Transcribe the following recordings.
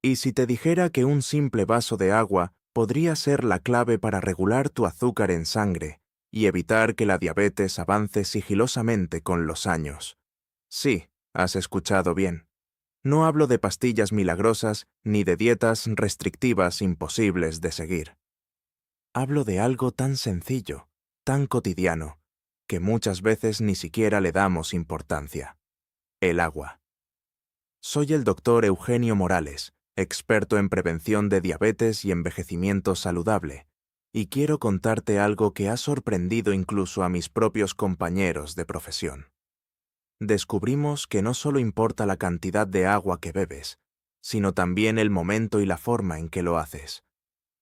¿Y si te dijera que un simple vaso de agua podría ser la clave para regular tu azúcar en sangre y evitar que la diabetes avance sigilosamente con los años? Sí, has escuchado bien. No hablo de pastillas milagrosas ni de dietas restrictivas imposibles de seguir. Hablo de algo tan sencillo, tan cotidiano, que muchas veces ni siquiera le damos importancia. El agua. Soy el doctor Eugenio Morales, experto en prevención de diabetes y envejecimiento saludable, y quiero contarte algo que ha sorprendido incluso a mis propios compañeros de profesión. Descubrimos que no solo importa la cantidad de agua que bebes, sino también el momento y la forma en que lo haces.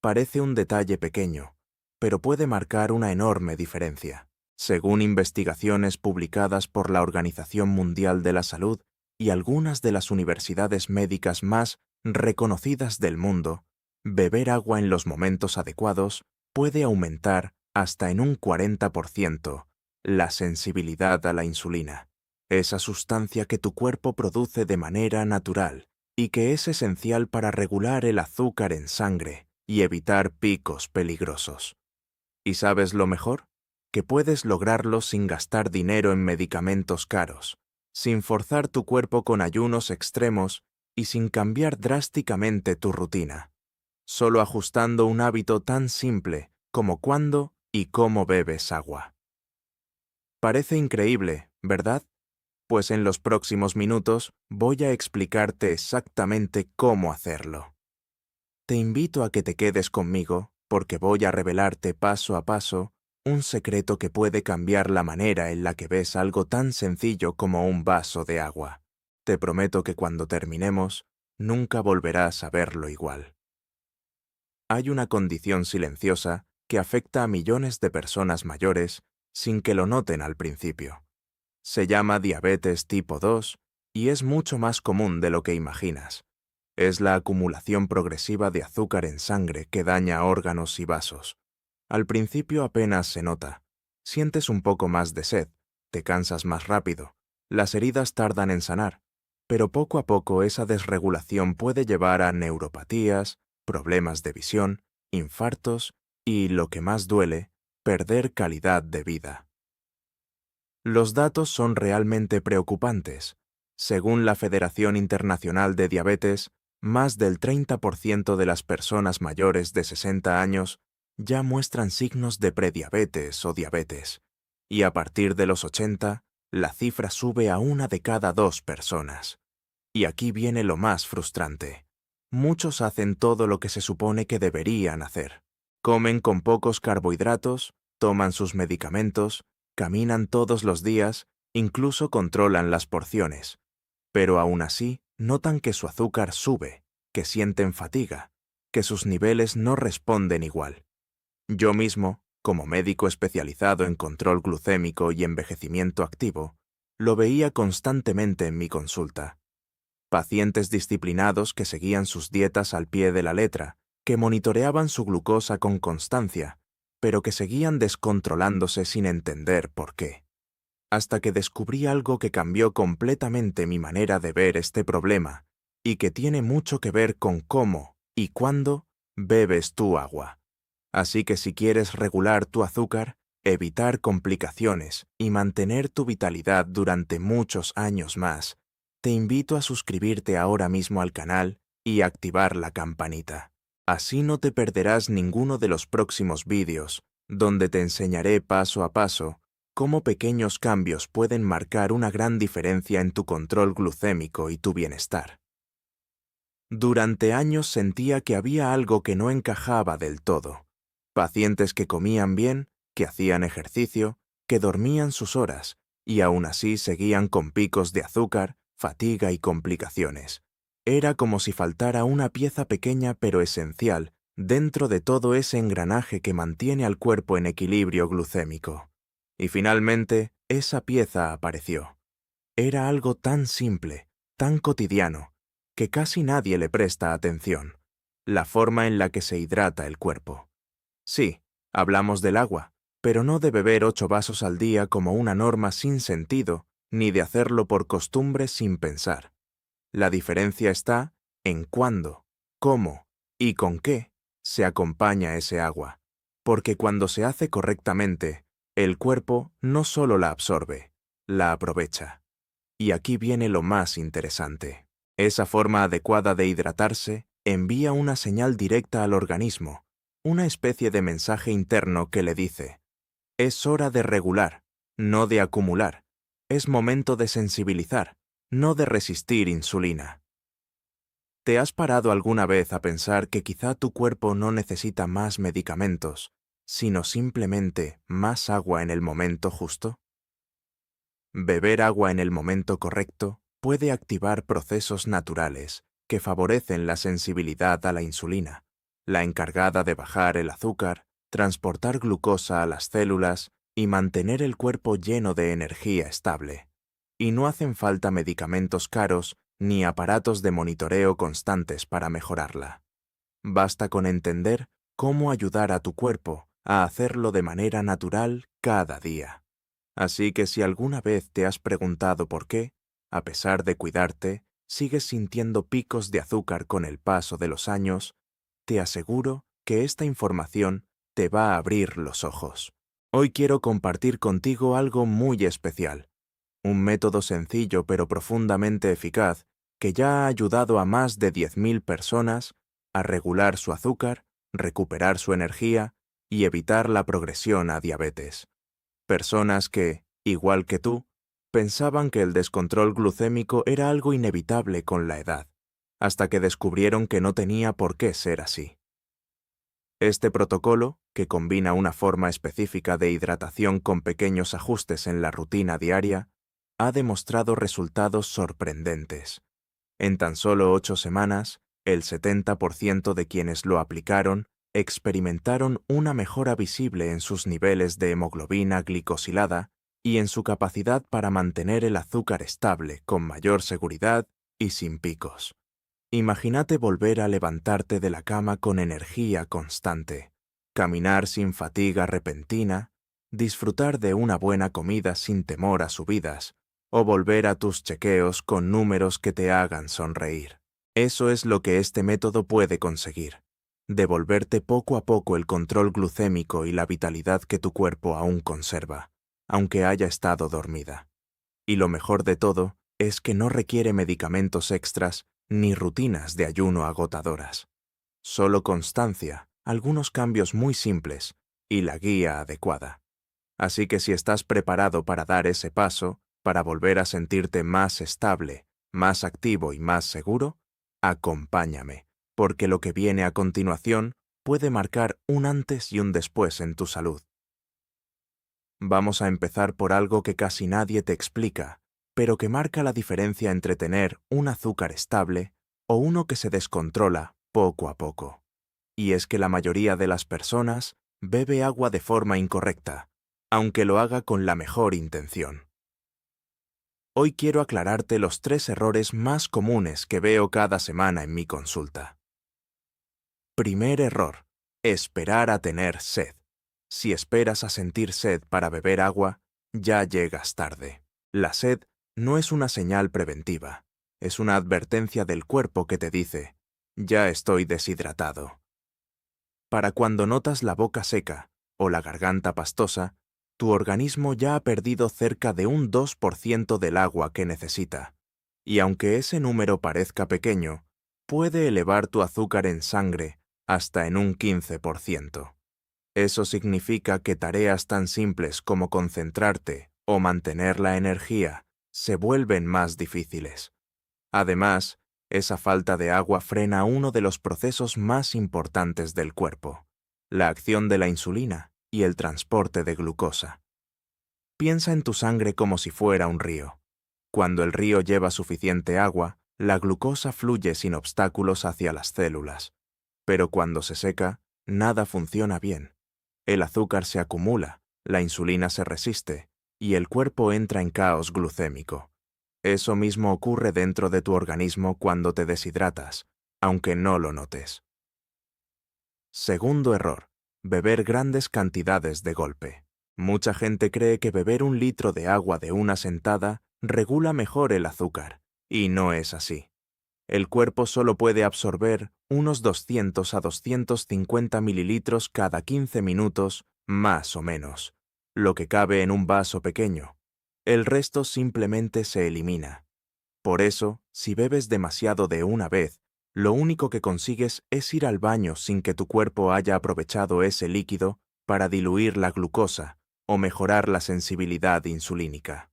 Parece un detalle pequeño, pero puede marcar una enorme diferencia. Según investigaciones publicadas por la Organización Mundial de la Salud y algunas de las universidades médicas más reconocidas del mundo, beber agua en los momentos adecuados puede aumentar hasta en un 40% la sensibilidad a la insulina, esa sustancia que tu cuerpo produce de manera natural y que es esencial para regular el azúcar en sangre y evitar picos peligrosos. ¿Y sabes lo mejor? Que puedes lograrlo sin gastar dinero en medicamentos caros, sin forzar tu cuerpo con ayunos extremos y sin cambiar drásticamente tu rutina, solo ajustando un hábito tan simple como cuándo y cómo bebes agua. Parece increíble, ¿verdad? Pues en los próximos minutos voy a explicarte exactamente cómo hacerlo. Te invito a que te quedes conmigo porque voy a revelarte paso a paso un secreto que puede cambiar la manera en la que ves algo tan sencillo como un vaso de agua. Te prometo que cuando terminemos, nunca volverás a verlo igual. Hay una condición silenciosa que afecta a millones de personas mayores sin que lo noten al principio. Se llama diabetes tipo 2 y es mucho más común de lo que imaginas. Es la acumulación progresiva de azúcar en sangre que daña órganos y vasos. Al principio apenas se nota. Sientes un poco más de sed, te cansas más rápido, las heridas tardan en sanar, pero poco a poco esa desregulación puede llevar a neuropatías, problemas de visión, infartos y, lo que más duele, perder calidad de vida. Los datos son realmente preocupantes. Según la Federación Internacional de Diabetes, más del 30% de las personas mayores de 60 años ya muestran signos de prediabetes o diabetes, y a partir de los 80, la cifra sube a 1 de cada 2 personas. Y aquí viene lo más frustrante. Muchos hacen todo lo que se supone que deberían hacer. Comen con pocos carbohidratos, toman sus medicamentos, caminan todos los días, incluso controlan las porciones. Pero aún así, notan que su azúcar sube, que sienten fatiga, que sus niveles no responden igual. Yo mismo, como médico especializado en control glucémico y envejecimiento activo, lo veía constantemente en mi consulta. Pacientes disciplinados que seguían sus dietas al pie de la letra, que monitoreaban su glucosa con constancia, pero que seguían descontrolándose sin entender por qué. Hasta que descubrí algo que cambió completamente mi manera de ver este problema y que tiene mucho que ver con cómo y cuándo bebes tu agua. Así que si quieres regular tu azúcar, evitar complicaciones y mantener tu vitalidad durante muchos años más, te invito a suscribirte ahora mismo al canal y activar la campanita. Así no te perderás ninguno de los próximos vídeos, donde te enseñaré paso a paso cómo pequeños cambios pueden marcar una gran diferencia en tu control glucémico y tu bienestar. Durante años sentía que había algo que no encajaba del todo. Pacientes que comían bien, que hacían ejercicio, que dormían sus horas, y aún así seguían con picos de azúcar, fatiga y complicaciones. Era como si faltara una pieza pequeña pero esencial dentro de todo ese engranaje que mantiene al cuerpo en equilibrio glucémico. Y finalmente, esa pieza apareció. Era algo tan simple, tan cotidiano, que casi nadie le presta atención: la forma en la que se hidrata el cuerpo. Sí, hablamos del agua, pero no de beber 8 vasos al día como una norma sin sentido, ni de hacerlo por costumbre sin pensar. La diferencia está en cuándo cómo y con qué se acompaña ese agua, porque cuando se hace correctamente, el cuerpo no solo la absorbe, la aprovecha. Y aquí viene lo más interesante. Esa forma adecuada de hidratarse envía una señal directa al organismo, una especie de mensaje interno que le dice: es hora de regular, no de acumular. Es momento de sensibilizar, no de resistir insulina. ¿Te has parado alguna vez a pensar que quizá tu cuerpo no necesita más medicamentos, sino simplemente más agua en el momento justo? Beber agua en el momento correcto puede activar procesos naturales que favorecen la sensibilidad a la insulina, la encargada de bajar el azúcar, transportar glucosa a las células y mantener el cuerpo lleno de energía estable. Y no hacen falta medicamentos caros ni aparatos de monitoreo constantes para mejorarla. Basta con entender cómo ayudar a tu cuerpo a hacerlo de manera natural cada día. Así que si alguna vez te has preguntado por qué, a pesar de cuidarte, sigues sintiendo picos de azúcar con el paso de los años, te aseguro que esta información te va a abrir los ojos. Hoy quiero compartir contigo algo muy especial, un método sencillo pero profundamente eficaz que ya ha ayudado a más de 10.000 personas a regular su azúcar, recuperar su energía y evitar la progresión a diabetes. Personas que, igual que tú, pensaban que el descontrol glucémico era algo inevitable con la edad, hasta que descubrieron que no tenía por qué ser así. Este protocolo, que combina una forma específica de hidratación con pequeños ajustes en la rutina diaria, ha demostrado resultados sorprendentes. En tan solo 8 semanas, el 70% de quienes lo aplicaron experimentaron una mejora visible en sus niveles de hemoglobina glicosilada y en su capacidad para mantener el azúcar estable con mayor seguridad y sin picos. Imagínate volver a levantarte de la cama con energía constante, caminar sin fatiga repentina, disfrutar de una buena comida sin temor a subidas, o volver a tus chequeos con números que te hagan sonreír. Eso es lo que este método puede conseguir: devolverte poco a poco el control glucémico y la vitalidad que tu cuerpo aún conserva, aunque haya estado dormida. Y lo mejor de todo es que no requiere medicamentos extras ni rutinas de ayuno agotadoras. Solo constancia, algunos cambios muy simples y la guía adecuada. Así que si estás preparado para dar ese paso, para volver a sentirte más estable, más activo y más seguro, acompáñame, porque lo que viene a continuación puede marcar un antes y un después en tu salud. Vamos a empezar por algo que casi nadie te explica, pero que marca la diferencia entre tener un azúcar estable o uno que se descontrola poco a poco. Y es que la mayoría de las personas bebe agua de forma incorrecta, aunque lo haga con la mejor intención. Hoy quiero aclararte los 3 errores más comunes que veo cada semana en mi consulta. Primer error: esperar a tener sed. Si esperas a sentir sed para beber agua, ya llegas tarde. La sed no es una señal preventiva, es una advertencia del cuerpo que te dice: ya estoy deshidratado. Para cuando notas la boca seca o la garganta pastosa, tu organismo ya ha perdido cerca de un 2% del agua que necesita. Y aunque ese número parezca pequeño, puede elevar tu azúcar en sangre hasta en un 15%. Eso significa que tareas tan simples como concentrarte o mantener la energía se vuelven más difíciles. Además, esa falta de agua frena uno de los procesos más importantes del cuerpo: la acción de la insulina y el transporte de glucosa. Piensa en tu sangre como si fuera un río. Cuando el río lleva suficiente agua, la glucosa fluye sin obstáculos hacia las células. Pero cuando se seca, nada funciona bien. El azúcar se acumula, la insulina se resiste, y el cuerpo entra en caos glucémico. Eso mismo ocurre dentro de tu organismo cuando te deshidratas, aunque no lo notes. Segundo error: beber grandes cantidades de golpe. Mucha gente cree que beber 1 litro de agua de una sentada regula mejor el azúcar, y no es así. El cuerpo solo puede absorber unos 200 a 250 mililitros cada 15 minutos, más o menos, lo que cabe en un vaso pequeño. El resto simplemente se elimina. Por eso, si bebes demasiado de una vez, lo único que consigues es ir al baño sin que tu cuerpo haya aprovechado ese líquido para diluir la glucosa o mejorar la sensibilidad insulínica.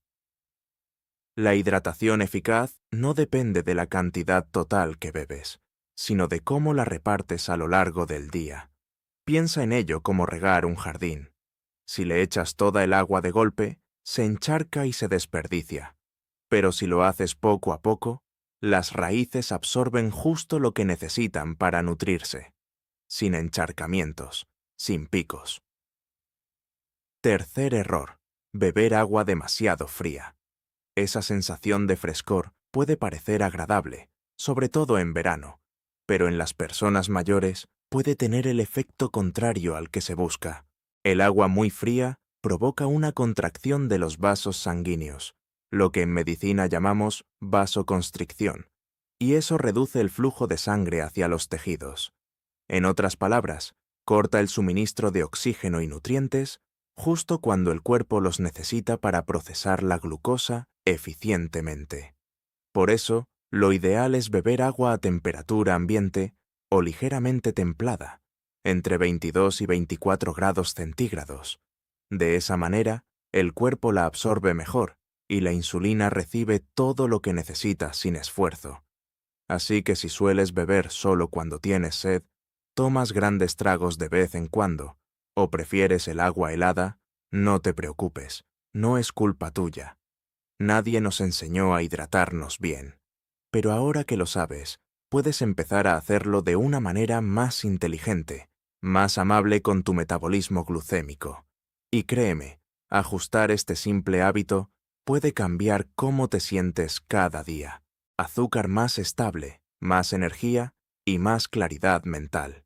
La hidratación eficaz no depende de la cantidad total que bebes, sino de cómo la repartes a lo largo del día. Piensa en ello como regar un jardín. Si le echas toda el agua de golpe, se encharca y se desperdicia. Pero si lo haces poco a poco, las raíces absorben justo lo que necesitan para nutrirse, sin encharcamientos, sin picos. Tercer error: beber agua demasiado fría. Esa sensación de frescor puede parecer agradable, sobre todo en verano, pero en las personas mayores puede tener el efecto contrario al que se busca. El agua muy fría provoca una contracción de los vasos sanguíneos, lo que en medicina llamamos vasoconstricción, y eso reduce el flujo de sangre hacia los tejidos. En otras palabras, corta el suministro de oxígeno y nutrientes justo cuando el cuerpo los necesita para procesar la glucosa eficientemente. Por eso, lo ideal es beber agua a temperatura ambiente o ligeramente templada, entre 22 y 24 grados centígrados. De esa manera, el cuerpo la absorbe mejor y la insulina recibe todo lo que necesita sin esfuerzo. Así que si sueles beber solo cuando tienes sed, tomas grandes tragos de vez en cuando, o prefieres el agua helada, no te preocupes, no es culpa tuya. Nadie nos enseñó a hidratarnos bien. Pero ahora que lo sabes, puedes empezar a hacerlo de una manera más inteligente, más amable con tu metabolismo glucémico. Y créeme, ajustar este simple hábito puede cambiar cómo te sientes cada día. Azúcar más estable, más energía y más claridad mental.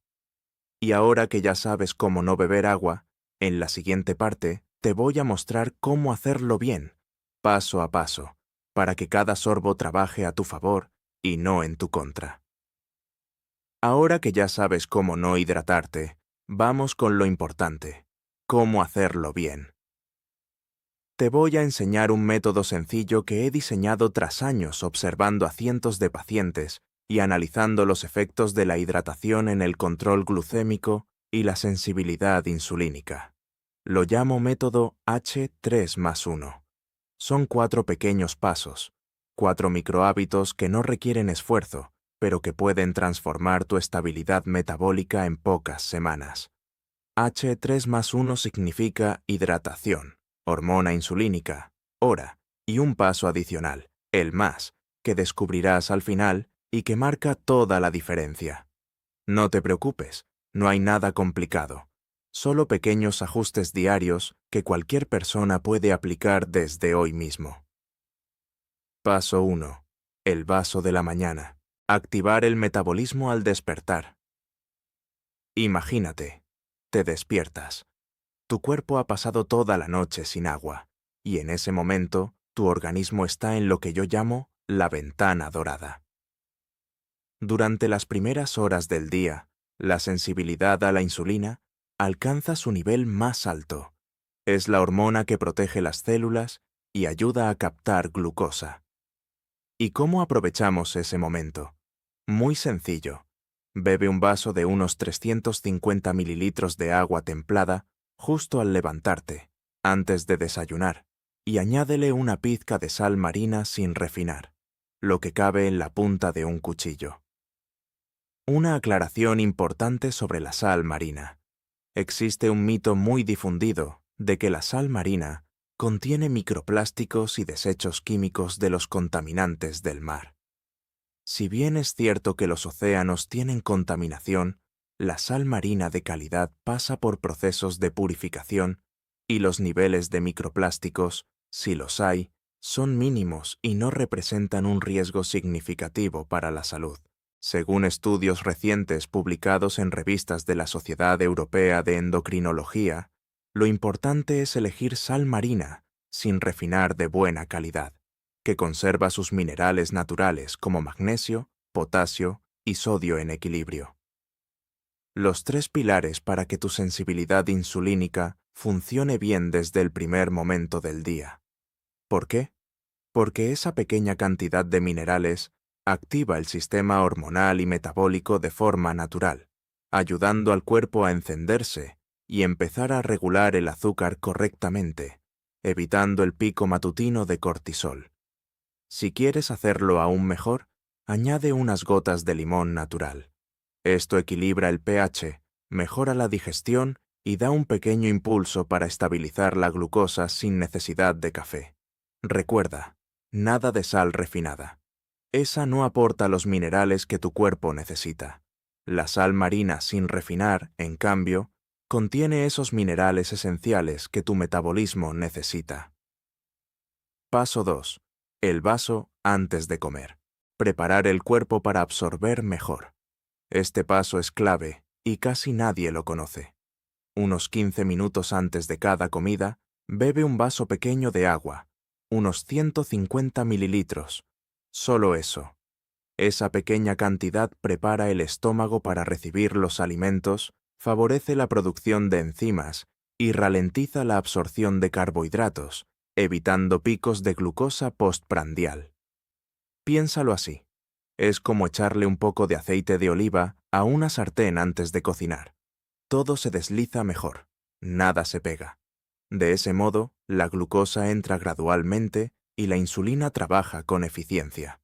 Y ahora que ya sabes cómo no beber agua, en la siguiente parte te voy a mostrar cómo hacerlo bien, paso a paso, para que cada sorbo trabaje a tu favor y no en tu contra. Ahora que ya sabes cómo no hidratarte, vamos con lo importante: cómo hacerlo bien. Te voy a enseñar un método sencillo que he diseñado tras años observando a cientos de pacientes y analizando los efectos de la hidratación en el control glucémico y la sensibilidad insulínica. Lo llamo método H3+1. Son 4 pequeños pasos, 4 microhábitos que no requieren esfuerzo, pero que pueden transformar tu estabilidad metabólica en pocas semanas. H3+1 significa hidratación, hormona insulínica, hora y un paso adicional, el más, que descubrirás al final y que marca toda la diferencia. No te preocupes, no hay nada complicado, solo pequeños ajustes diarios que cualquier persona puede aplicar desde hoy mismo. Paso 1. El vaso de la mañana. Activar el metabolismo al despertar. Imagínate, te despiertas. Tu cuerpo ha pasado toda la noche sin agua, y en ese momento tu organismo está en lo que yo llamo la ventana dorada. Durante las primeras horas del día, la sensibilidad a la insulina alcanza su nivel más alto. Es la hormona que protege las células y ayuda a captar glucosa. ¿Y cómo aprovechamos ese momento? Muy sencillo. Bebe un vaso de unos 350 mililitros de agua templada justo al levantarte, antes de desayunar, y añádele una pizca de sal marina sin refinar, lo que cabe en la punta de un cuchillo. Una aclaración importante sobre la sal marina. Existe un mito muy difundido de que la sal marina contiene microplásticos y desechos químicos de los contaminantes del mar. Si bien es cierto que los océanos tienen contaminación, la sal marina de calidad pasa por procesos de purificación y los niveles de microplásticos, si los hay, son mínimos y no representan un riesgo significativo para la salud. Según estudios recientes publicados en revistas de la Sociedad Europea de Endocrinología, lo importante es elegir sal marina, sin refinar, de buena calidad, que conserva sus minerales naturales como magnesio, potasio y sodio en equilibrio. Los 3 pilares para que tu sensibilidad insulínica funcione bien desde el primer momento del día. ¿Por qué? Porque esa pequeña cantidad de minerales activa el sistema hormonal y metabólico de forma natural, ayudando al cuerpo a encenderse y empezar a regular el azúcar correctamente, evitando el pico matutino de cortisol. Si quieres hacerlo aún mejor, añade unas gotas de limón natural. Esto equilibra el pH, mejora la digestión y da un pequeño impulso para estabilizar la glucosa sin necesidad de café. Recuerda, nada de sal refinada. Esa no aporta los minerales que tu cuerpo necesita. La sal marina sin refinar, en cambio, contiene esos minerales esenciales que tu metabolismo necesita. Paso 2. El vaso antes de comer. Preparar el cuerpo para absorber mejor. Este paso es clave y casi nadie lo conoce. Unos 15 minutos antes de cada comida, bebe un vaso pequeño de agua, unos 150 mililitros. Solo eso. Esa pequeña cantidad prepara el estómago para recibir los alimentos, favorece la producción de enzimas y ralentiza la absorción de carbohidratos, evitando picos de glucosa postprandial. Piénsalo así. Es como echarle un poco de aceite de oliva a una sartén antes de cocinar. Todo se desliza mejor, nada se pega. De ese modo, la glucosa entra gradualmente y la insulina trabaja con eficiencia.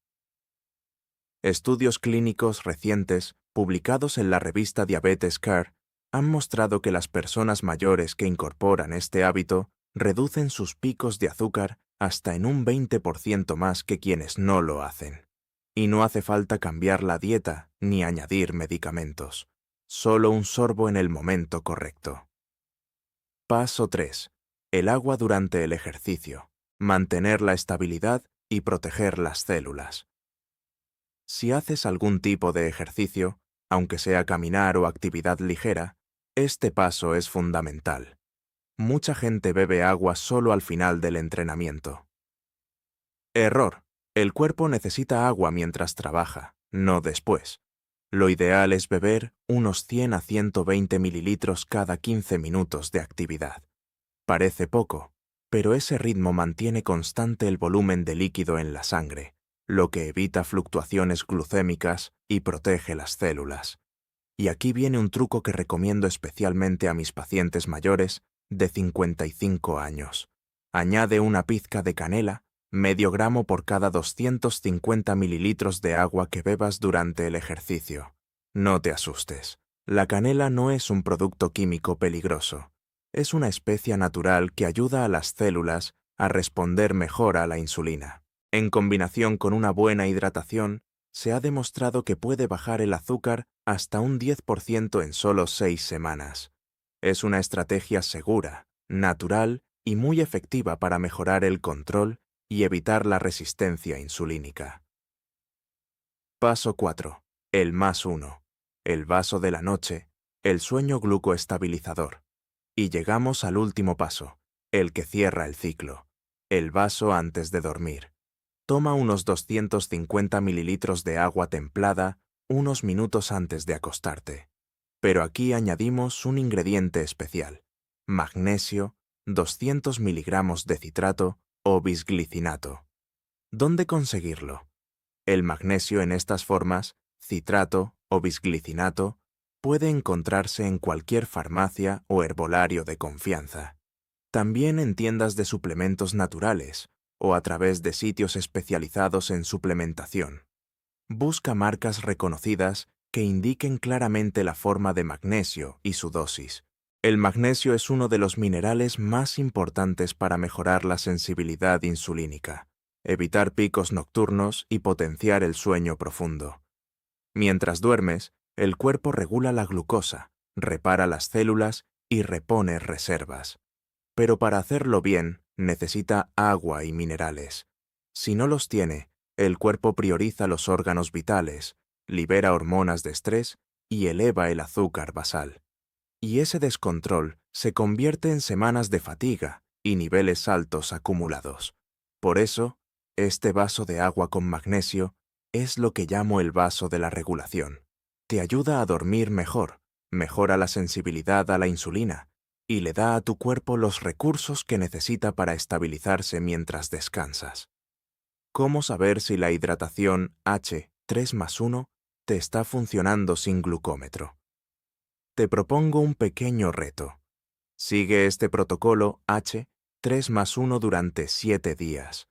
Estudios clínicos recientes, publicados en la revista Diabetes Care, han mostrado que las personas mayores que incorporan este hábito reducen sus picos de azúcar hasta en un 20% más que quienes no lo hacen. Y no hace falta cambiar la dieta ni añadir medicamentos. Solo un sorbo en el momento correcto. Paso 3. El agua durante el ejercicio. Mantener la estabilidad y proteger las células. Si haces algún tipo de ejercicio, aunque sea caminar o actividad ligera, este paso es fundamental. Mucha gente bebe agua solo al final del entrenamiento. Error. El cuerpo necesita agua mientras trabaja, no después. Lo ideal es beber unos 100 a 120 mililitros cada 15 minutos de actividad. Parece poco, pero ese ritmo mantiene constante el volumen de líquido en la sangre, lo que evita fluctuaciones glucémicas y protege las células. Y aquí viene un truco que recomiendo especialmente a mis pacientes mayores de 55 años. Añade una pizca de canela, medio gramo por cada 250 mililitros de agua que bebas durante el ejercicio. No te asustes. La canela no es un producto químico peligroso. Es una especia natural que ayuda a las células a responder mejor a la insulina. En combinación con una buena hidratación, se ha demostrado que puede bajar el azúcar hasta un 10% en solo 6 semanas. Es una estrategia segura, natural y muy efectiva para mejorar el control y evitar la resistencia insulínica. Paso 4. El +1. El vaso de la noche, el sueño glucoestabilizador. Y llegamos al último paso, el que cierra el ciclo, el vaso antes de dormir. Toma unos 250 mililitros de agua templada unos minutos antes de acostarte. Pero aquí añadimos un ingrediente especial, magnesio, 200 miligramos de citrato o bisglicinato. ¿Dónde conseguirlo? El magnesio en estas formas, citrato o bisglicinato, puede encontrarse en cualquier farmacia o herbolario de confianza. También en tiendas de suplementos naturales o a través de sitios especializados en suplementación. Busca marcas reconocidas que indiquen claramente la forma de magnesio y su dosis. El magnesio es uno de los minerales más importantes para mejorar la sensibilidad insulínica, evitar picos nocturnos y potenciar el sueño profundo. Mientras duermes, el cuerpo regula la glucosa, repara las células y repone reservas. Pero para hacerlo bien, necesita agua y minerales. Si no los tiene, el cuerpo prioriza los órganos vitales, libera hormonas de estrés y eleva el azúcar basal. Y ese descontrol se convierte en semanas de fatiga y niveles altos acumulados. Por eso, este vaso de agua con magnesio es lo que llamo el vaso de la regulación. Te ayuda a dormir mejor, mejora la sensibilidad a la insulina y le da a tu cuerpo los recursos que necesita para estabilizarse mientras descansas. ¿Cómo saber si la hidratación H3+1 te está funcionando sin glucómetro? Te propongo un pequeño reto. Sigue este protocolo H3+1 durante 7 días.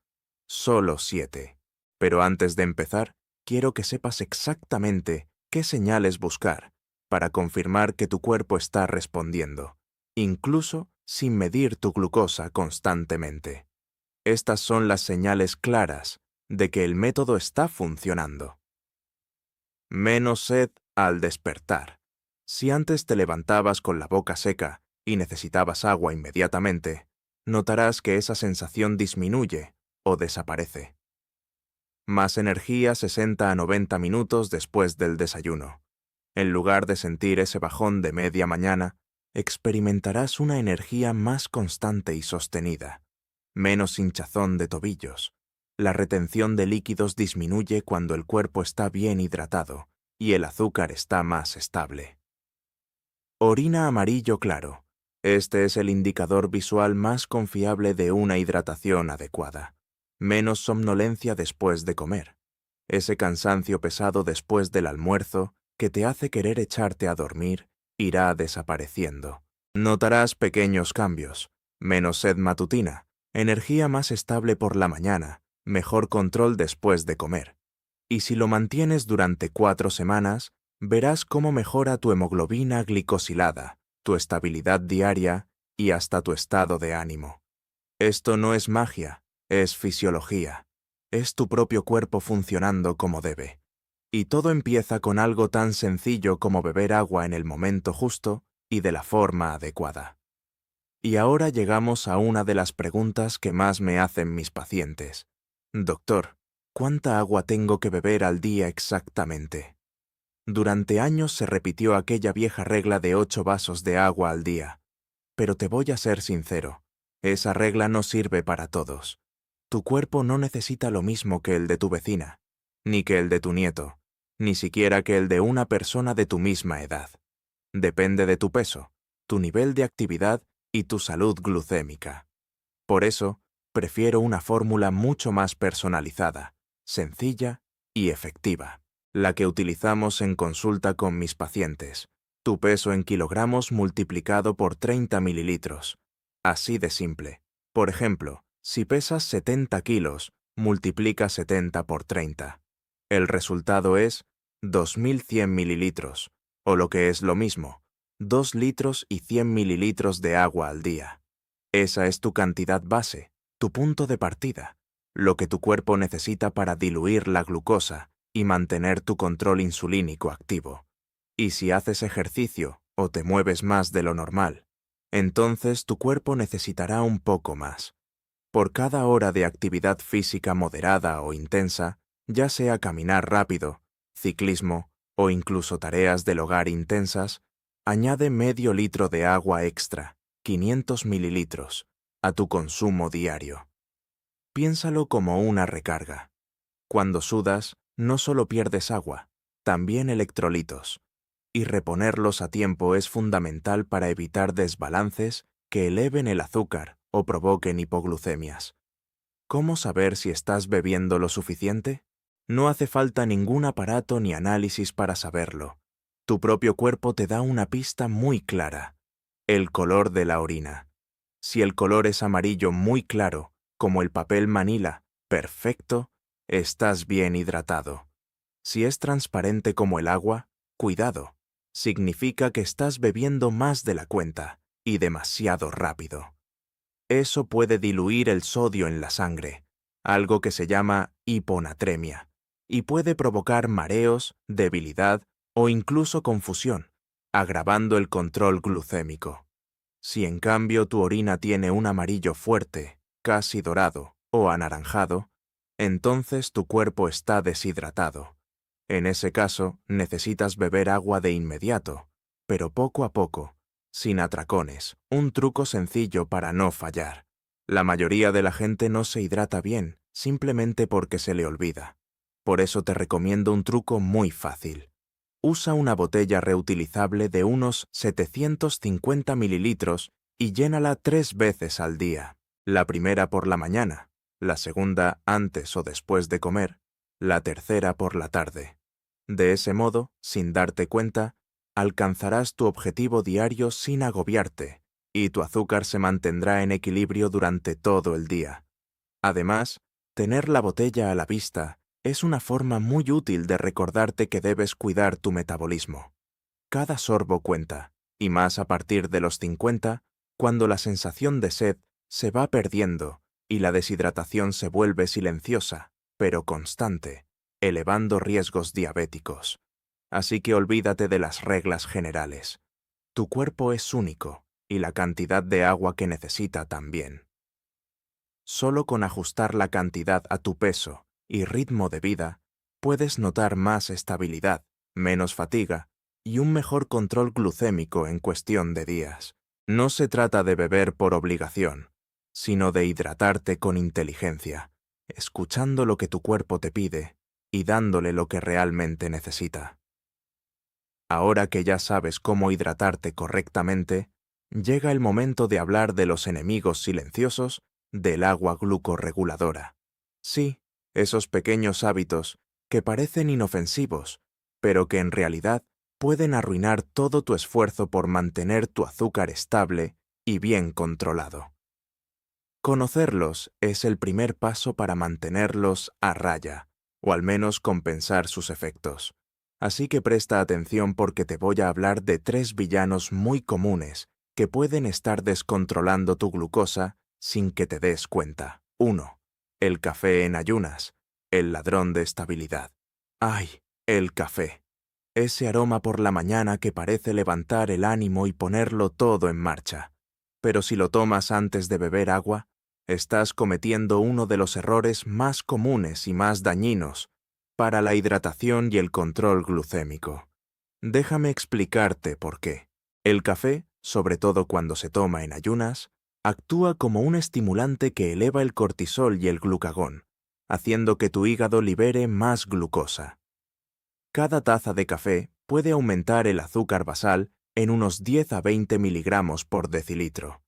Solo 7. Pero antes de empezar, quiero que sepas exactamente qué señales buscar para confirmar que tu cuerpo está respondiendo, incluso sin medir tu glucosa constantemente. Estas son las señales claras de que el método está funcionando. Menos sed al despertar. Si antes te levantabas con la boca seca y necesitabas agua inmediatamente, notarás que esa sensación disminuye o desaparece. Más energía 60 a 90 minutos después del desayuno. En lugar de sentir ese bajón de media mañana, experimentarás una energía más constante y sostenida. Menos hinchazón de tobillos. La retención de líquidos disminuye cuando el cuerpo está bien hidratado y el azúcar está más estable. Orina amarillo claro. Este es el indicador visual más confiable de una hidratación adecuada. Menos somnolencia después de comer. Ese cansancio pesado después del almuerzo que te hace querer echarte a dormir irá desapareciendo. Notarás pequeños cambios. Menos sed matutina. Energía más estable por la mañana, mejor control después de comer. Y si lo mantienes durante 4 semanas, verás cómo mejora tu hemoglobina glicosilada, tu estabilidad diaria y hasta tu estado de ánimo. Esto no es magia, es fisiología. Es tu propio cuerpo funcionando como debe. Y todo empieza con algo tan sencillo como beber agua en el momento justo y de la forma adecuada. Y ahora llegamos a una de las preguntas que más me hacen mis pacientes. Doctor, ¿cuánta agua tengo que beber al día exactamente? Durante años se repitió aquella vieja regla de 8 vasos de agua al día. Pero te voy a ser sincero, esa regla no sirve para todos. Tu cuerpo no necesita lo mismo que el de tu vecina, ni que el de tu nieto, ni siquiera que el de una persona de tu misma edad. Depende de tu peso, tu nivel de actividad y tu salud glucémica. Por eso, prefiero una fórmula mucho más personalizada, sencilla y efectiva, la que utilizamos en consulta con mis pacientes. Tu peso en kilogramos multiplicado por 30 mililitros. Así de simple. Por ejemplo, si pesas 70 kilos, multiplica 70 por 30. El resultado es 2100 mililitros, o lo que es lo mismo, 2 litros y 100 mililitros de agua al día. Esa es tu cantidad base, tu punto de partida, lo que tu cuerpo necesita para diluir la glucosa y mantener tu control insulínico activo. Y si haces ejercicio o te mueves más de lo normal, entonces tu cuerpo necesitará un poco más. Por cada hora de actividad física moderada o intensa, ya sea caminar rápido, ciclismo o incluso tareas del hogar intensas, añade medio litro de agua extra, 500 mililitros, a tu consumo diario. Piénsalo como una recarga. Cuando sudas, no solo pierdes agua, también electrolitos. Y reponerlos a tiempo es fundamental para evitar desbalances que eleven el azúcar o provoquen hipoglucemias. ¿Cómo saber si estás bebiendo lo suficiente? No hace falta ningún aparato ni análisis para saberlo. Tu propio cuerpo te da una pista muy clara. El color de la orina. Si el color es amarillo muy claro, como el papel manila, perfecto, estás bien hidratado. Si es transparente como el agua, cuidado. Significa que estás bebiendo más de la cuenta y demasiado rápido. Eso puede diluir el sodio en la sangre, algo que se llama hiponatremia, y puede provocar mareos, debilidad o incluso confusión, agravando el control glucémico. Si en cambio tu orina tiene un amarillo fuerte, casi dorado o anaranjado, entonces tu cuerpo está deshidratado. En ese caso, necesitas beber agua de inmediato, pero poco a poco, sin atracones, un truco sencillo para no fallar. La mayoría de la gente no se hidrata bien, simplemente porque se le olvida. Por eso te recomiendo un truco muy fácil. Usa una botella reutilizable de unos 750 mililitros y llénala 3 veces al día. La primera por la mañana, la segunda antes o después de comer, la tercera por la tarde. De ese modo, sin darte cuenta, alcanzarás tu objetivo diario sin agobiarte, y tu azúcar se mantendrá en equilibrio durante todo el día. Además, tener la botella a la vista es una forma muy útil de recordarte que debes cuidar tu metabolismo. Cada sorbo cuenta, y más a partir de los 50, cuando la sensación de sed se va perdiendo y la deshidratación se vuelve silenciosa, pero constante, elevando riesgos diabéticos. Así que olvídate de las reglas generales. Tu cuerpo es único, y la cantidad de agua que necesita también. Solo con ajustar la cantidad a tu peso y ritmo de vida, puedes notar más estabilidad, menos fatiga y un mejor control glucémico en cuestión de días. No se trata de beber por obligación, sino de hidratarte con inteligencia, escuchando lo que tu cuerpo te pide y dándole lo que realmente necesita. Ahora que ya sabes cómo hidratarte correctamente, llega el momento de hablar de los enemigos silenciosos del agua glucorreguladora. Sí, esos pequeños hábitos que parecen inofensivos, pero que en realidad pueden arruinar todo tu esfuerzo por mantener tu azúcar estable y bien controlado. Conocerlos es el primer paso para mantenerlos a raya, o al menos compensar sus efectos. Así que presta atención porque te voy a hablar de 3 villanos muy comunes que pueden estar descontrolando tu glucosa sin que te des cuenta. 1. El café en ayunas, el ladrón de estabilidad. ¡Ay, el café! Ese aroma por la mañana que parece levantar el ánimo y ponerlo todo en marcha. Pero si lo tomas antes de beber agua, estás cometiendo uno de los errores más comunes y más dañinos para la hidratación y el control glucémico. Déjame explicarte por qué. El café, sobre todo cuando se toma en ayunas, actúa como un estimulante que eleva el cortisol y el glucagón, haciendo que tu hígado libere más glucosa. Cada taza de café puede aumentar el azúcar basal en unos 10 a 20 miligramos por decilitro.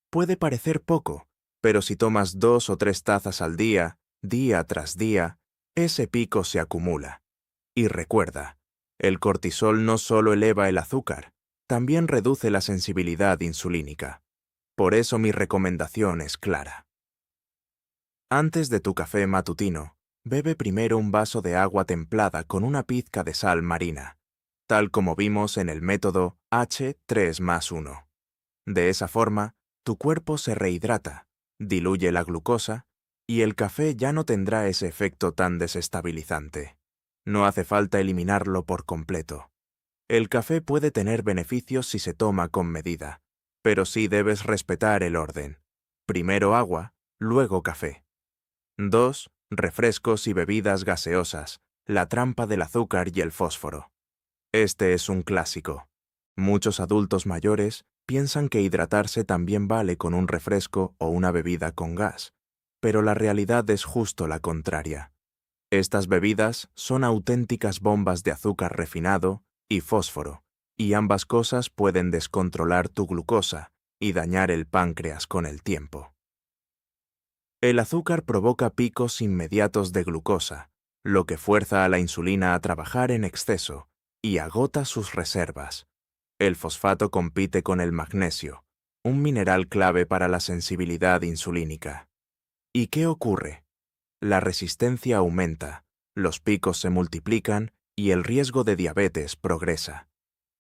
Puede parecer poco, pero si tomas 2 o 3 tazas al día, día tras día, ese pico se acumula. Y recuerda, el cortisol no solo eleva el azúcar, también reduce la sensibilidad insulínica. Por eso mi recomendación es clara. Antes de tu café matutino, bebe primero un vaso de agua templada con una pizca de sal marina, tal como vimos en el método H3+1. De esa forma, tu cuerpo se rehidrata, diluye la glucosa, y el café ya no tendrá ese efecto tan desestabilizante. No hace falta eliminarlo por completo. El café puede tener beneficios si se toma con medida, pero sí debes respetar el orden. Primero agua, luego café. 2. Refrescos y bebidas gaseosas, la trampa del azúcar y el fósforo. Este es un clásico. Muchos adultos mayores piensan que hidratarse también vale con un refresco o una bebida con gas, pero la realidad es justo la contraria. Estas bebidas son auténticas bombas de azúcar refinado y fósforo, y ambas cosas pueden descontrolar tu glucosa y dañar el páncreas con el tiempo. El azúcar provoca picos inmediatos de glucosa, lo que fuerza a la insulina a trabajar en exceso y agota sus reservas. El fosfato compite con el magnesio, un mineral clave para la sensibilidad insulínica. ¿Y qué ocurre? La resistencia aumenta, los picos se multiplican y el riesgo de diabetes progresa.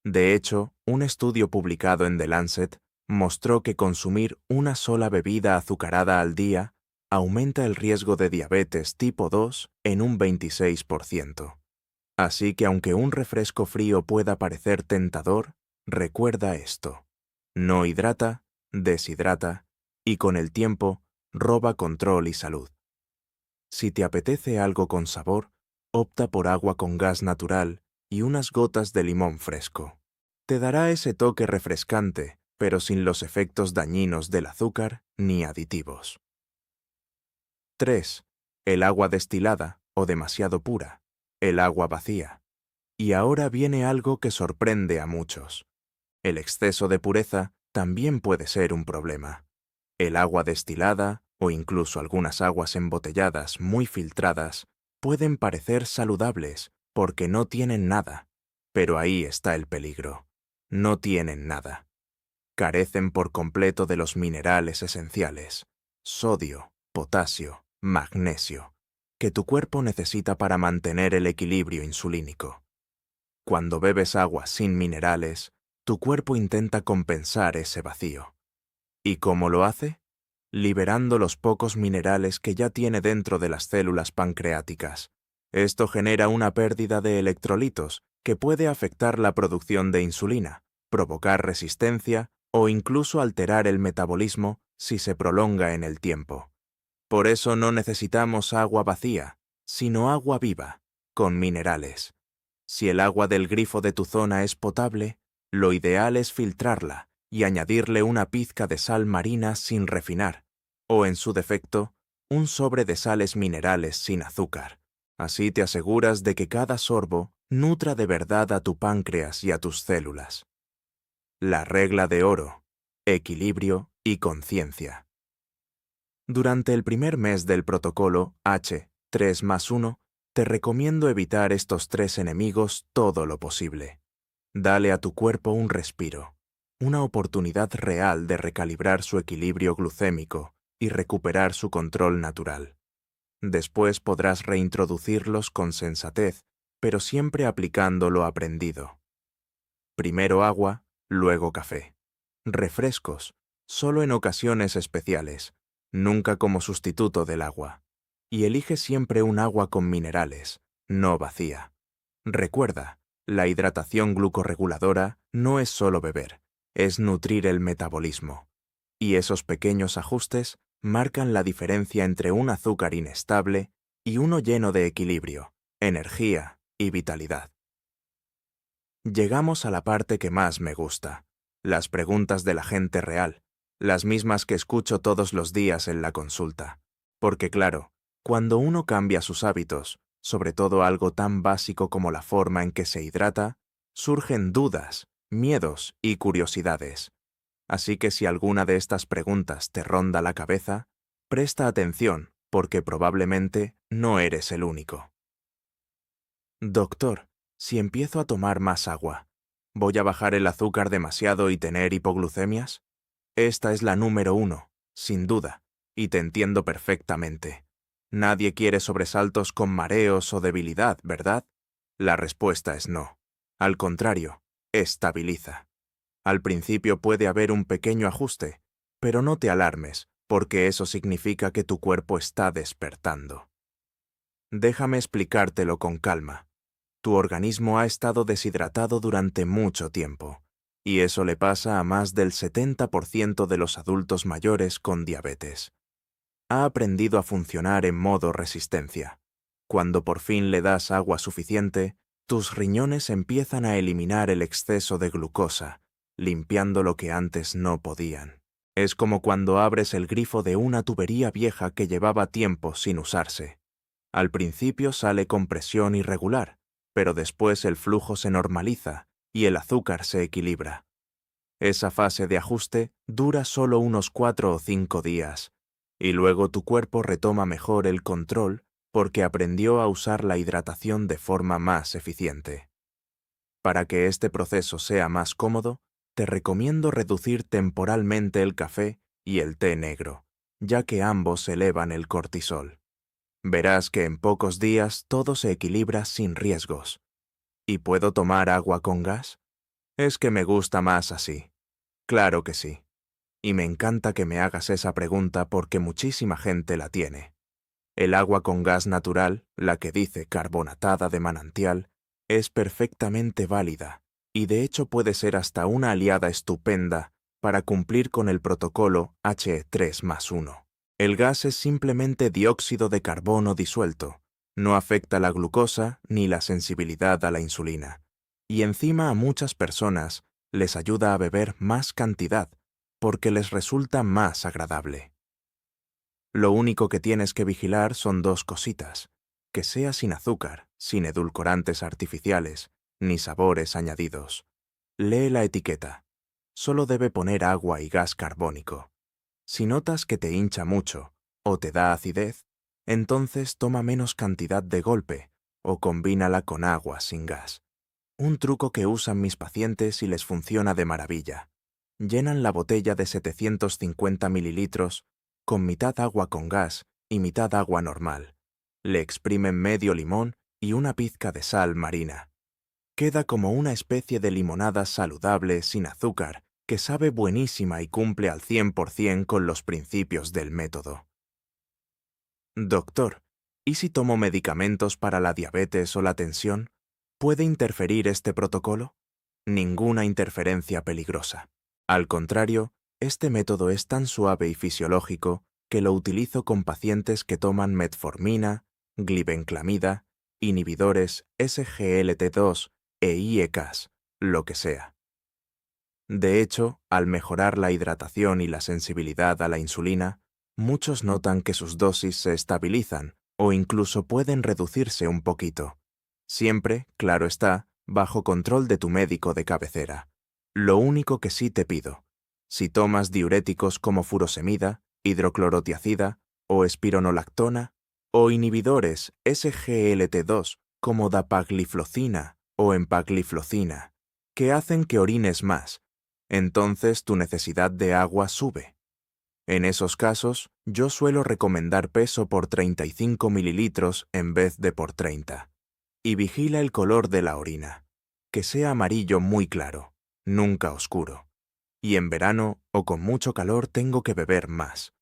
De hecho, un estudio publicado en The Lancet mostró que consumir una sola bebida azucarada al día aumenta el riesgo de diabetes tipo 2 en un 26%. Así que aunque un refresco frío pueda parecer tentador, recuerda esto: no hidrata, deshidrata y con el tiempo roba control y salud. Si te apetece algo con sabor, opta por agua con gas natural y unas gotas de limón fresco. Te dará ese toque refrescante, pero sin los efectos dañinos del azúcar ni aditivos. 3. El agua destilada, o demasiado pura, el agua vacía. Y ahora viene algo que sorprende a muchos. El exceso de pureza también puede ser un problema. El agua destilada, o incluso algunas aguas embotelladas muy filtradas, pueden parecer saludables porque no tienen nada. Pero ahí está el peligro. No tienen nada. Carecen por completo de los minerales esenciales, sodio, potasio, magnesio, que tu cuerpo necesita para mantener el equilibrio insulínico. Cuando bebes agua sin minerales, tu cuerpo intenta compensar ese vacío. ¿Y cómo lo hace? Liberando los pocos minerales que ya tiene dentro de las células pancreáticas. Esto genera una pérdida de electrolitos que puede afectar la producción de insulina, provocar resistencia o incluso alterar el metabolismo si se prolonga en el tiempo. Por eso no necesitamos agua vacía, sino agua viva, con minerales. Si el agua del grifo de tu zona es potable, lo ideal es filtrarla y añadirle una pizca de sal marina sin refinar, o en su defecto, un sobre de sales minerales sin azúcar. Así te aseguras de que cada sorbo nutra de verdad a tu páncreas y a tus células. La regla de oro: equilibrio y conciencia. Durante el primer mes del protocolo H3+1, te recomiendo evitar estos 3 enemigos todo lo posible. Dale a tu cuerpo un respiro, una oportunidad real de recalibrar su equilibrio glucémico y recuperar su control natural. Después podrás reintroducirlos con sensatez, pero siempre aplicando lo aprendido. Primero agua, luego café. Refrescos, solo en ocasiones especiales, nunca como sustituto del agua. Y elige siempre un agua con minerales, no vacía. Recuerda, la hidratación glucorreguladora no es solo beber, es nutrir el metabolismo. Y esos pequeños ajustes marcan la diferencia entre un azúcar inestable y uno lleno de equilibrio, energía y vitalidad. Llegamos a la parte que más me gusta, las preguntas de la gente real, las mismas que escucho todos los días en la consulta. Porque claro, cuando uno cambia sus hábitos, sobre todo algo tan básico como la forma en que se hidrata, surgen dudas, miedos y curiosidades. Así que si alguna de estas preguntas te ronda la cabeza, presta atención porque probablemente no eres el único. Doctor, si empiezo a tomar más agua, ¿voy a bajar el azúcar demasiado y tener hipoglucemias? Esta es la número 1, sin duda, y te entiendo perfectamente. Nadie quiere sobresaltos con mareos o debilidad, ¿verdad? La respuesta es no. Al contrario, estabiliza. Al principio puede haber un pequeño ajuste, pero no te alarmes, porque eso significa que tu cuerpo está despertando. Déjame explicártelo con calma. Tu organismo ha estado deshidratado durante mucho tiempo, y eso le pasa a más del 70% de los adultos mayores con diabetes. Ha aprendido a funcionar en modo resistencia. Cuando por fin le das agua suficiente, tus riñones empiezan a eliminar el exceso de glucosa, limpiando lo que antes no podían. Es como cuando abres el grifo de una tubería vieja que llevaba tiempo sin usarse. Al principio sale con presión irregular, pero después el flujo se normaliza y el azúcar se equilibra. Esa fase de ajuste dura solo unos 4 o 5 días, y luego tu cuerpo retoma mejor el control porque aprendió a usar la hidratación de forma más eficiente. Para que este proceso sea más cómodo, te recomiendo reducir temporalmente el café y el té negro, ya que ambos elevan el cortisol. Verás que en pocos días todo se equilibra sin riesgos. ¿Y puedo tomar agua con gas? Es que me gusta más así. Claro que sí. Y me encanta que me hagas esa pregunta porque muchísima gente la tiene. El agua con gas natural, la que dice carbonatada de manantial, es perfectamente válida y de hecho puede ser hasta una aliada estupenda para cumplir con el protocolo H3+1. El gas es simplemente dióxido de carbono disuelto, no afecta la glucosa ni la sensibilidad a la insulina, y encima a muchas personas les ayuda a beber más cantidad porque les resulta más agradable. Lo único que tienes que vigilar son 2 cositas: que sea sin azúcar, sin edulcorantes artificiales, ni sabores añadidos. Lee la etiqueta. Solo debe poner agua y gas carbónico. Si notas que te hincha mucho o te da acidez, entonces toma menos cantidad de golpe o combínala con agua sin gas. Un truco que usan mis pacientes y les funciona de maravilla. Llenan la botella de 750 mililitros con mitad agua con gas y mitad agua normal. Le exprimen medio limón y una pizca de sal marina. Queda como una especie de limonada saludable sin azúcar que sabe buenísima y cumple al 100% con los principios del método. Doctor, ¿y si tomo medicamentos para la diabetes o la tensión? ¿Puede interferir este protocolo? Ninguna interferencia peligrosa. Al contrario, este método es tan suave y fisiológico que lo utilizo con pacientes que toman metformina, glibenclamida, inhibidores SGLT2 e IECAS, lo que sea. De hecho, al mejorar la hidratación y la sensibilidad a la insulina, muchos notan que sus dosis se estabilizan o incluso pueden reducirse un poquito. Siempre, claro está, bajo control de tu médico de cabecera. Lo único que sí te pido, si tomas diuréticos como furosemida, hidroclorotiazida o espironolactona, o inhibidores SGLT2 como dapagliflozina o empagliflozina, que hacen que orines más, entonces tu necesidad de agua sube. En esos casos, yo suelo recomendar peso por 35 mililitros en vez de por 30. Y vigila el color de la orina, que sea amarillo muy claro, nunca oscuro. Y en verano o con mucho calor tengo que beber más.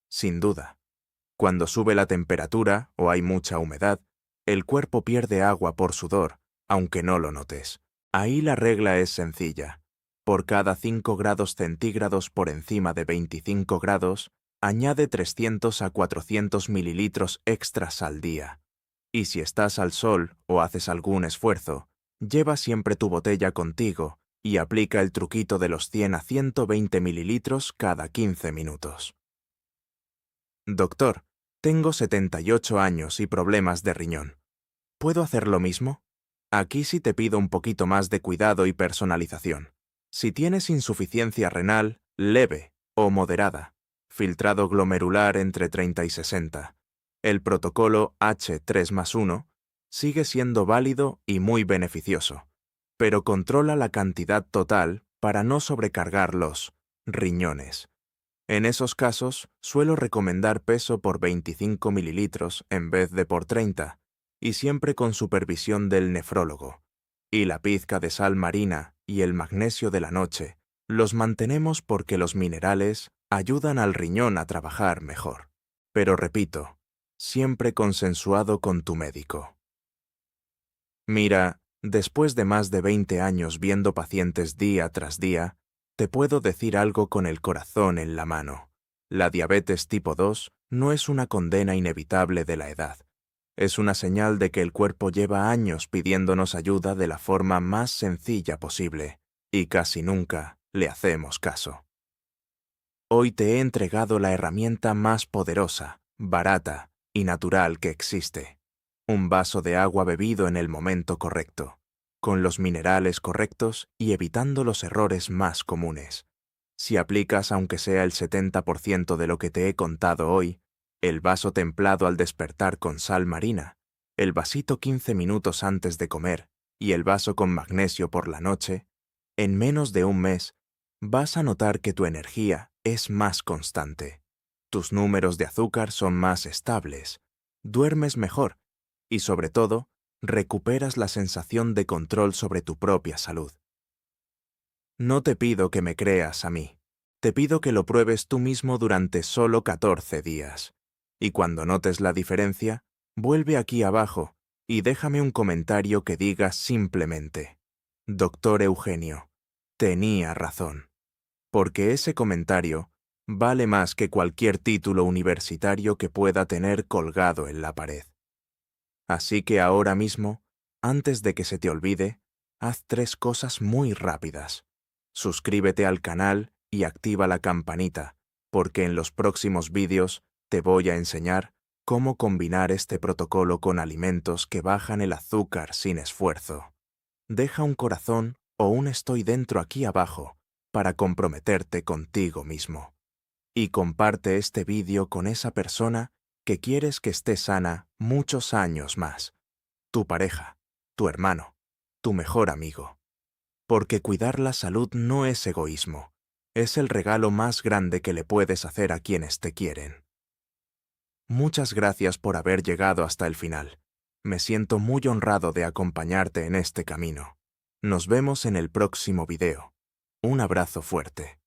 Sin duda. Cuando sube la temperatura o hay mucha humedad, el cuerpo pierde agua por sudor, aunque no lo notes. Ahí la regla es sencilla. Por cada 5 grados centígrados por encima de 25 grados, añade 300 a 400 mililitros extras al día. Y si estás al sol o haces algún esfuerzo, lleva siempre tu botella contigo y aplica el truquito de los 100 a 120 mililitros cada 15 minutos. Doctor, tengo 78 años y problemas de riñón. ¿Puedo hacer lo mismo? Aquí sí te pido un poquito más de cuidado y personalización. Si tienes insuficiencia renal, leve o moderada, filtrado glomerular entre 30 y 60, el protocolo H3+1 sigue siendo válido y muy beneficioso, pero controla la cantidad total para no sobrecargar los riñones. En esos casos, suelo recomendar peso por 25 mililitros en vez de por 30, y siempre con supervisión del nefrólogo. Y la pizca de sal marina y el magnesio de la noche los mantenemos porque los minerales ayudan al riñón a trabajar mejor. Pero repito, siempre consensuado con tu médico. Mira, después de más de 20 años viendo pacientes día tras día, te puedo decir algo con el corazón en la mano. La diabetes tipo 2 no es una condena inevitable de la edad. Es una señal de que el cuerpo lleva años pidiéndonos ayuda de la forma más sencilla posible, y casi nunca le hacemos caso. Hoy te he entregado la herramienta más poderosa, barata y natural que existe. Un vaso de agua bebido en el momento correcto, con los minerales correctos y evitando los errores más comunes. Si aplicas aunque sea el 70% de lo que te he contado hoy, el vaso templado al despertar con sal marina, el vasito 15 minutos antes de comer y el vaso con magnesio por la noche, en menos de un mes vas a notar que tu energía es más constante. Tus números de azúcar son más estables, duermes mejor y, sobre todo, recuperas la sensación de control sobre tu propia salud. No te pido que me creas a mí. Te pido que lo pruebes tú mismo durante solo 14 días. Y cuando notes la diferencia, vuelve aquí abajo y déjame un comentario que diga simplemente: Doctor Eugenio, tenía razón. Porque ese comentario vale más que cualquier título universitario que pueda tener colgado en la pared. Así que ahora mismo, antes de que se te olvide, haz 3 cosas muy rápidas. Suscríbete al canal y activa la campanita, porque en los próximos vídeos te voy a enseñar cómo combinar este protocolo con alimentos que bajan el azúcar sin esfuerzo. Deja un corazón o un estoy dentro aquí abajo para comprometerte contigo mismo. Y comparte este vídeo con esa persona que quieres que esté sana muchos años más. Tu pareja, tu hermano, tu mejor amigo. Porque cuidar la salud no es egoísmo, es el regalo más grande que le puedes hacer a quienes te quieren. Muchas gracias por haber llegado hasta el final. Me siento muy honrado de acompañarte en este camino. Nos vemos en el próximo video. Un abrazo fuerte.